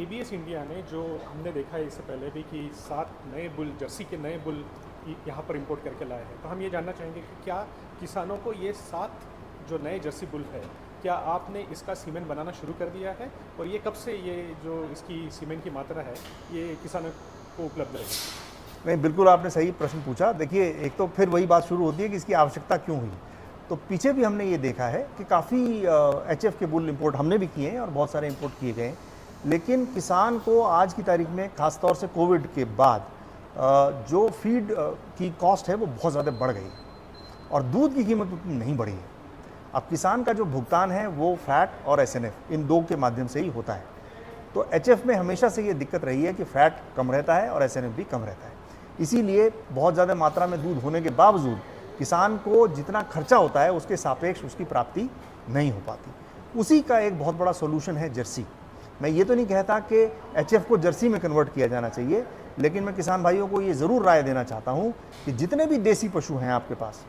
ABS India ने जो हमने देखा है इससे पहले भी कि 7 नए बुल जर्सी के नए बुल यहाँ पर इंपोर्ट करके लाए हैं, तो हम ये जानना चाहेंगे कि क्या किसानों को ये 7 जो नए जर्सी बुल है, क्या आपने इसका सीमेंट बनाना शुरू कर दिया है और ये कब से ये जो इसकी सीमेंट की मात्रा है ये किसानों को उपलब्ध रहेगी? नहीं, बिल्कुल आपने सही प्रश्न पूछा। देखिए, एक तो फिर वही बात शुरू होती है कि इसकी आवश्यकता क्यों हुई। तो पीछे भी हमने ये देखा है कि काफ़ी एचएफ के बुल इंपोर्ट हमने भी किए हैं और बहुत सारे इंपोर्ट किए गए हैं, लेकिन किसान को आज की तारीख में खास तौर से कोविड के बाद जो फीड की कॉस्ट है वो बहुत ज़्यादा बढ़ गई है और दूध की कीमत उतनी नहीं बढ़ी है। अब किसान का जो भुगतान है वो फैट और एसएनएफ इन दो के माध्यम से ही होता है। तो एचएफ में हमेशा से ये दिक्कत रही है कि फैट कम रहता है और एसएनएफ भी कम रहता है, इसीलिए बहुत ज़्यादा मात्रा में दूध होने के बावजूद किसान को जितना खर्चा होता है उसके सापेक्ष उसकी प्राप्ति नहीं हो पाती। उसी का एक बहुत बड़ा सोल्यूशन है जर्सी। मैं ये तो नहीं कहता कि एचएफ को जर्सी में कन्वर्ट किया जाना चाहिए, लेकिन मैं किसान भाइयों को ये ज़रूर राय देना चाहता हूँ कि जितने भी देसी पशु हैं आपके पास,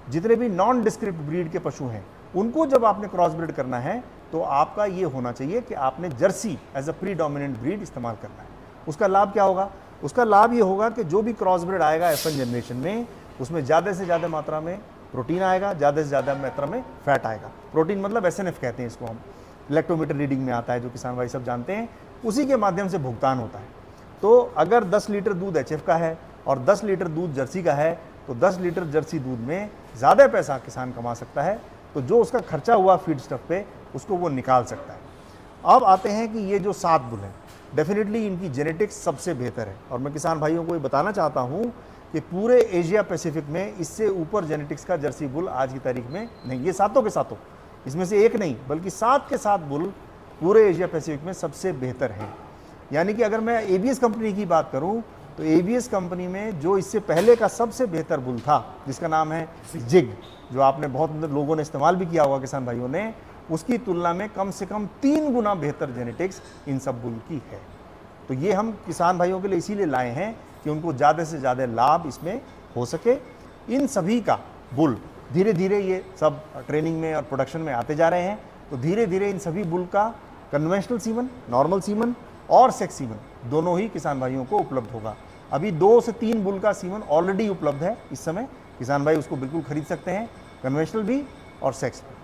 जितने भी नॉन डिस्क्रिप्ट ब्रीड के पशु हैं, उनको जब आपने क्रॉस ब्रीड करना है तो आपका ये होना चाहिए कि आपने Jersey as a predominant breed इस्तेमाल करना है। उसका लाभ क्या होगा? उसका लाभ ये होगा कि जो भी क्रॉस ब्रीड आएगा F1 जनरेशन में, उसमें ज़्यादा से ज़्यादा मात्रा में प्रोटीन आएगा, ज़्यादा से ज़्यादा मात्रा में फैट आएगा। प्रोटीन मतलब एसएनएफ कहते हैं इसको हम, लैक्टोमीटर रीडिंग में आता है, जो किसान भाई सब जानते हैं। उसी के माध्यम से भुगतान होता है। तो अगर 10 लीटर दूध एचएफ का है और 10 लीटर दूध जर्सी का है, तो 10 लीटर जर्सी दूध में ज़्यादा पैसा किसान कमा सकता है। तो जो उसका खर्चा हुआ फीड स्टफ पे, उसको वो निकाल सकता है। अब आते हैं कि ये जो 7 बुल हैं, डेफिनेटली इनकी जेनेटिक्स सबसे बेहतर है और मैं किसान भाइयों को ये बताना चाहता हूँ कि पूरे एशिया पैसिफिक में इससे ऊपर जेनेटिक्स का जर्सी बुल आज की तारीख में नहीं। ये सातों के सातों, इसमें से एक नहीं बल्कि 7 के 7 बुल पूरे एशिया पैसिफिक में सबसे बेहतर हैं। यानी कि अगर मैं एबीएस कंपनी की बात करूं तो एबीएस कंपनी में जो इससे पहले का सबसे बेहतर बुल था, जिसका नाम है जिग, जो आपने बहुत लोगों ने इस्तेमाल भी किया होगा किसान भाइयों ने, उसकी तुलना में कम से कम 3 गुना बेहतर जेनेटिक्स इन सब बुल की है। तो ये हम किसान भाइयों के लिए इसीलिए लाए हैं कि उनको ज़्यादा से ज़्यादा लाभ इसमें हो सके। इन सभी का बुल धीरे धीरे ये सब ट्रेनिंग में और प्रोडक्शन में आते जा रहे हैं, तो धीरे धीरे इन सभी बुल का कन्वेंशनल सीमन, नॉर्मल सीमन और सेक्स सीमन दोनों ही किसान भाइयों को उपलब्ध होगा। अभी 2 से 3 बुल का सीमन ऑलरेडी उपलब्ध है इस समय, किसान भाई उसको बिल्कुल खरीद सकते हैं, कन्वेंशनल भी और सेक्स भी।